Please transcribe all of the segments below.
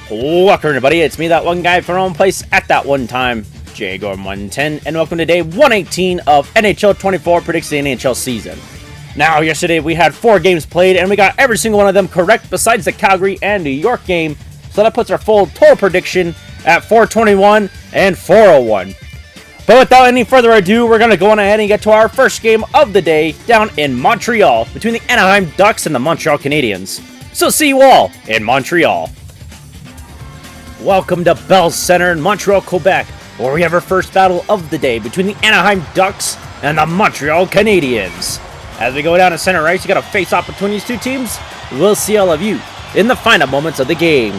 Welcome everybody, it's me, that one guy from home place at that one time, JGorm110, and welcome to day 118 of NHL 24 predicts the NHL season. Now, yesterday we had 4 games played, and we got every single one of them correct besides the Calgary and New York game, so that puts our full total prediction at 421 and 401. But without any further ado, we're going to go on ahead and get to our first game of the day down in Montreal between the Anaheim Ducks and the Montreal Canadiens. So see you all in Montreal. Welcome to Bell Center in Montreal, Quebec, where we have our first battle of the day between the Anaheim Ducks and the Montreal Canadiens. As we go down to center ice, you got a face-off between these two teams. We'll see all of you in the final moments of the game.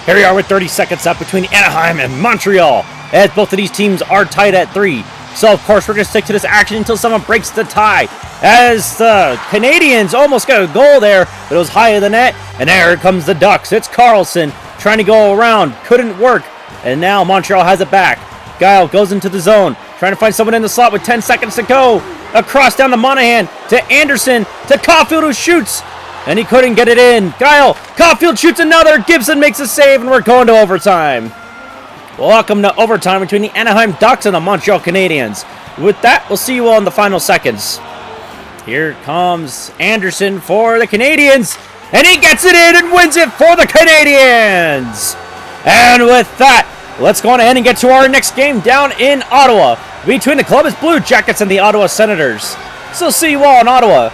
Here we are with 30 seconds up between Anaheim and Montreal, as both of these teams are tied at 3. So, of course, we're going to stick to this action until someone breaks the tie. As the Canadiens almost got a goal there, but it was high of the net. And there comes the Ducks. It's Carlson trying to go around. Couldn't work. And now Montreal has it back. Guile goes into the zone, trying to find someone in the slot with 10 seconds to go. Across down to Monahan, to Anderson, to Caulfield, who shoots. And he couldn't get it in. Guile, Caulfield shoots another. Gibson makes a save, and we're going to overtime. Welcome to overtime between the Anaheim Ducks and the Montreal Canadiens. With that, we'll see you all in the final seconds. Here comes Anderson for the Canadiens, and he gets it in and wins it for the Canadiens. And with that, let's go on ahead and get to our next game down in Ottawa between the Columbus Blue Jackets and the Ottawa Senators. So see you all in Ottawa.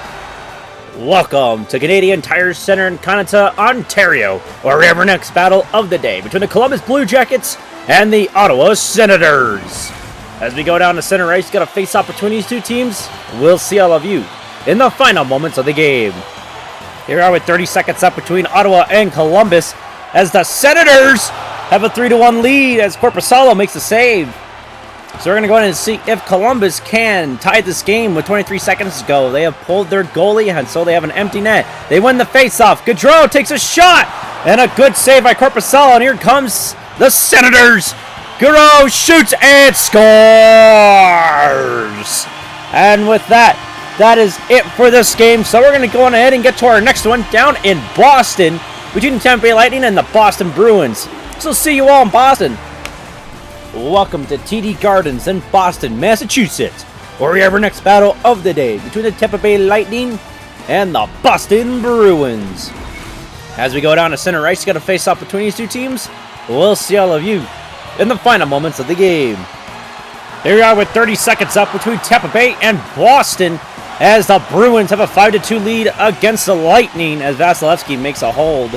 Welcome to Canadian Tire Center in Canada, Ontario, where we have our next battle of the day between the Columbus Blue Jackets and the Ottawa Senators. As we go down to center ice, got a face-off between these two teams. We'll see all of you in the final moments of the game. Here we are with 30 seconds up between Ottawa and Columbus, as the Senators have a 3-1 lead as Korpisalo makes the save. So we're going to go ahead and see if Columbus can tie this game with 23 seconds to go. They have pulled their goalie, and so they have an empty net. They win the face-off. Gaudreau takes a shot, and a good save by Korpisalo, and here comes the Senators. Gaudreau shoots and scores! And with that, that is it for this game. So we're going to go on ahead and get to our next one down in Boston between the Tampa Bay Lightning and the Boston Bruins. So see you all in Boston. Welcome to TD Gardens in Boston, Massachusetts, where we have our next battle of the day between the Tampa Bay Lightning and the Boston Bruins. As we go down to center ice, got a face-off between these two teams. We'll see all of you in the final moments of the game. Here we are with 30 seconds up between Tampa Bay and Boston, as the Bruins have a 5-2 lead against the Lightning as Vasilevsky makes a hold.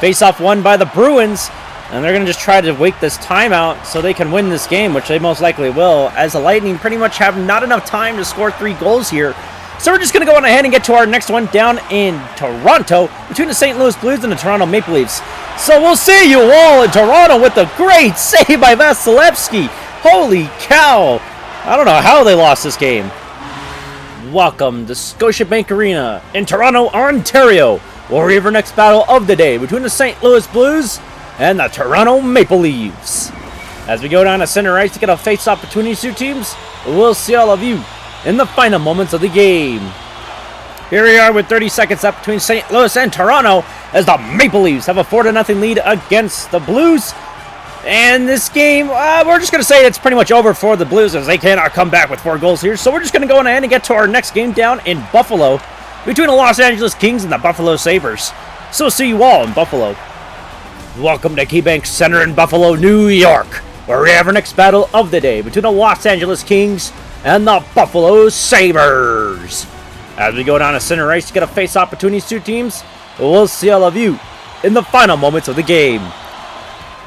Face-off won by the Bruins, and they're going to just try to wait this timeout so they can win this game, which they most likely will, as the Lightning pretty much have not enough time to score 3 goals here. So we're just going to go on ahead and get to our next one down in Toronto between the St. Louis Blues and the Toronto Maple Leafs. So we'll see you all in Toronto with a great save by Vasilevsky. Holy cow. I don't know how they lost this game. Welcome to Scotiabank Arena in Toronto, Ontario, where we have our next battle of the day between the St. Louis Blues and the Toronto Maple Leafs. As we go down to center ice to get a face-off between these two teams, we'll see all of you in the final moments of the game. Here we are with 30 seconds up between St. Louis and Toronto, as the Maple Leafs have a 4-0 lead against the Blues. And this game, we're just going to say it's pretty much over for the Blues, as they cannot come back with 4 goals here. So we're just going to go on ahead and get to our next game down in Buffalo between the Los Angeles Kings and the Buffalo Sabres. So see you all in Buffalo. Welcome to KeyBank Center in Buffalo, New York, where we have our next battle of the day between the Los Angeles Kings and the Buffalo Sabres. As we go down to center ice to get a face-off between these two teams, we'll see all of you in the final moments of the game.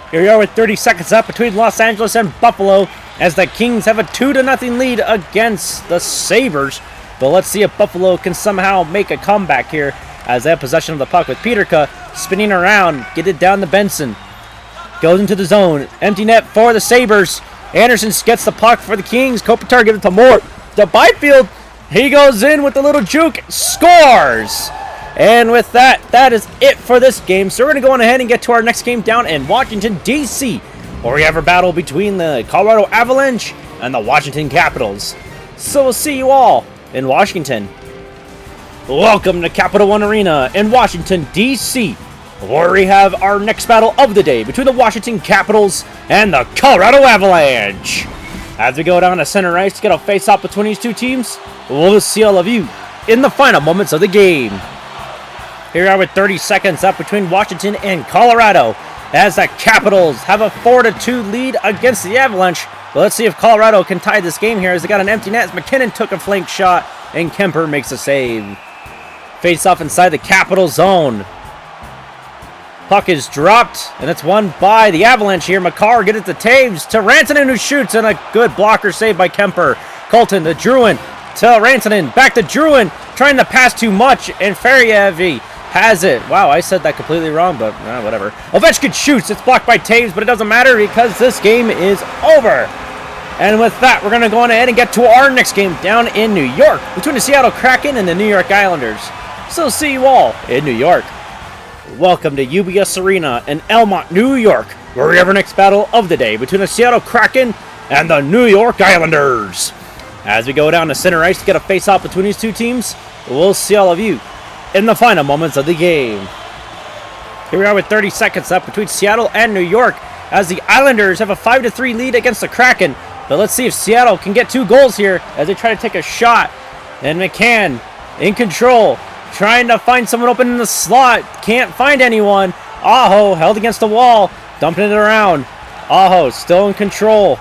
Here we are with 30 seconds up between Los Angeles and Buffalo, as the Kings have a 2-0 lead against the Sabres. But let's see if Buffalo can somehow make a comeback here, as they have possession of the puck with Peterka spinning around, get it down to Benson. Goes into the zone, empty net for the Sabres. Anderson gets the puck for the Kings. Kopitar gives it to Moore. To Byfield, he goes in with a little juke, scores! And with that, that is it for this game. So we're going to go on ahead and get to our next game down in Washington, D.C., where we have a battle between the Colorado Avalanche and the Washington Capitals. So we'll see you all in Washington. Welcome to Capital One Arena in Washington, D.C., where we have our next battle of the day between the Washington Capitals and the Colorado Avalanche. As we go down to center ice to get a face-off between these two teams, we'll see all of you in the final moments of the game. Here we are with 30 seconds up between Washington and Colorado, as the Capitals have a 4-2 lead against the Avalanche. But let's see if Colorado can tie this game here, as they got an empty net. McKinnon took a flank shot, and Kemper makes a save. Face-off inside the Capital zone. Puck is dropped, and it's won by the Avalanche here. Makar gets it to Taves, to Rantanen, who shoots, and a good blocker save by Kemper. Colton to Drouin, to Rantanen, back to Drouin, trying to pass too much, and Ferrievi has it. Wow, I said that completely wrong, but whatever. Ovechkin shoots, it's blocked by Taves, but it doesn't matter because this game is over. And with that, we're going to go on ahead and get to our next game down in New York between the Seattle Kraken and the New York Islanders. So see you all in New York. Welcome to UBS Arena in Elmont, New York, where we have our next battle of the day between the Seattle Kraken and the New York Islanders. As we go down to center ice to get a face-off between these two teams, we'll see all of you in the final moments of the game. Here we are with 30 seconds up between Seattle and New York, as the Islanders have a 5-3 lead against the Kraken. But let's see if Seattle can get 2 goals here as they try to take a shot. And McCann in control, trying to find someone open in the slot. Can't find anyone. Aho held against the wall, dumping it around. Aho still in control.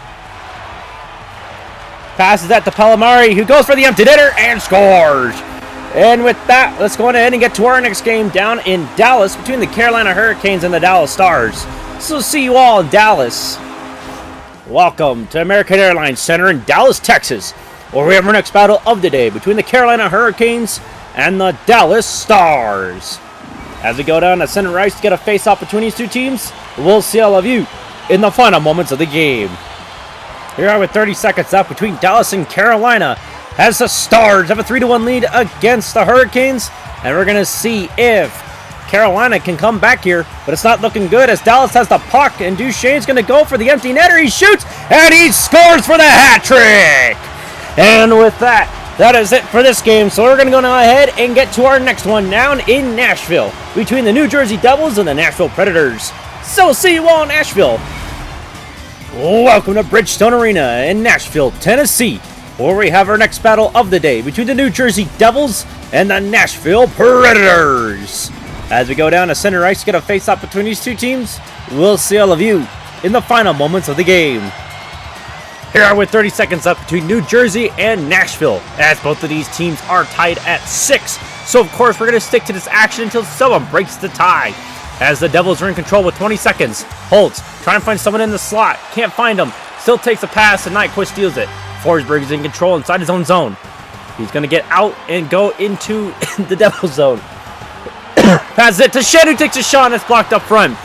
Passes that to Palomari, who goes for the empty netter and scores. And with that, let's go on ahead and get to our next game down in Dallas between the Carolina Hurricanes and the Dallas Stars. So see you all in Dallas. Welcome to American Airlines Center in Dallas, Texas, where we have our next battle of the day between the Carolina Hurricanes and the Dallas Stars. As we go down to center ice to get a face-off between these two teams, we'll see all of you in the final moments of the game. Here we are with 30 seconds up between Dallas and Carolina, as the Stars have a 3-1 lead against the Hurricanes, and we're going to see if Carolina can come back here, but it's not looking good as Dallas has the puck, and Duchesne's going to go for the empty netter. He shoots, and he scores for the hat trick. And with that, that is it for this game. So we're going to go ahead and get to our next one down in Nashville between the New Jersey Devils and the Nashville Predators. So see you all in Nashville. Welcome to Bridgestone Arena in Nashville, Tennessee, where we have our next battle of the day between the New Jersey Devils and the Nashville Predators. As we go down to center ice to get a face-off between these two teams, we'll see all of you in the final moments of the game. Here are with 30 seconds up between New Jersey and Nashville, as both of these teams are tied at 6. So of course we're going to stick to this action until someone breaks the tie. As the Devils are in control with 20 seconds, Holtz trying to find someone in the slot, can't find him, still takes a pass and Nyquist steals it. Forsberg is in control inside his own zone. He's going to get out and go into the Devils zone. Passes it to Shen, who takes a shot, and it's blocked up front.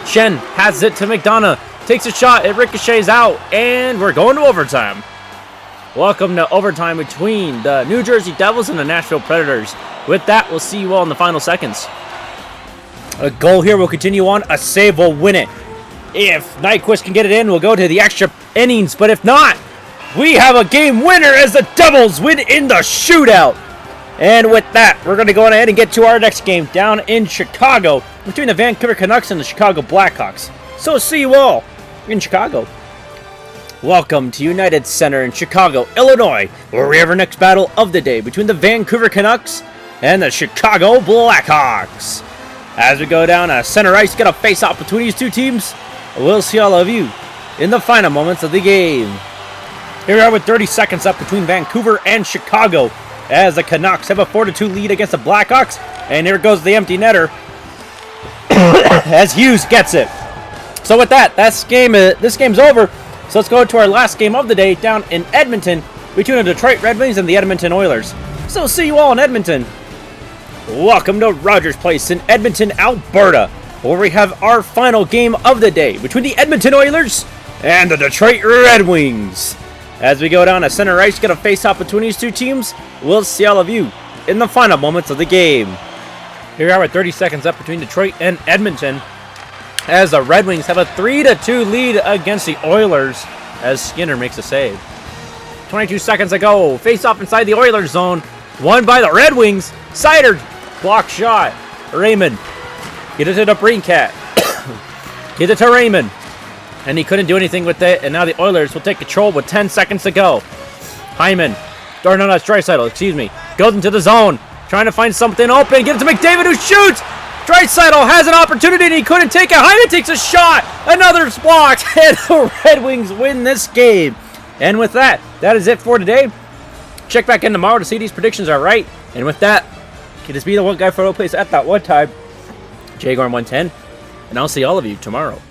Shen passes it to McDonough, takes a shot, it ricochets out, and we're going to overtime. Welcome to overtime between the New Jersey Devils and the Nashville Predators. With that, we'll see you all in the final seconds. A goal here will continue on, a save will win it. If Nyquist can get it in, we'll go to the extra innings, but if not, we have a game winner as the Devils win in the shootout. And with that, we're going to go on ahead and get to our next game down in Chicago between the Vancouver Canucks and the Chicago Blackhawks. So see you all in Chicago. Welcome to United Center in Chicago, Illinois, where we have our next battle of the day between the Vancouver Canucks and the Chicago Blackhawks. As we go down to center ice, get a face-off between these two teams, we'll see all of you in the final moments of the game. Here we are with 30 seconds up between Vancouver and Chicago, as the Canucks have a 4-2 lead against the Blackhawks. And here goes the empty netter as Hughes gets it. So with that, this game's over. So let's go to our last game of the day down in Edmonton between the Detroit Red Wings and the Edmonton Oilers. So see you all in Edmonton. Welcome to Rogers Place in Edmonton, Alberta, where we have our final game of the day between the Edmonton Oilers and the Detroit Red Wings. As we go down to center ice, get a face-off between these two teams, we'll see all of you in the final moments of the game. Here we are with 30 seconds up between Detroit and Edmonton, as the Red Wings have a 3-2 lead against the Oilers, as Skinner makes a save. 22 seconds ago, face-off inside the Oilers zone, won by the Red Wings. Sider, block shot. Raymond Get it to the Brinkat. Get it to Raymond. And he couldn't do anything with it. And now the Oilers will take control with 10 seconds to go. Hyman. Or no, it's Draisaitl, excuse me. Goes into the zone. Trying to find something open. Get it to McDavid who shoots. Draisaitl has an opportunity and he couldn't take it. Hyman takes a shot. Another blocked. And the Red Wings win this game. And with that, that is it for today. Check back in tomorrow to see these predictions are right. And with that, can this be the one guy for no place at that one time? Jagorn 110. And I'll see all of you tomorrow.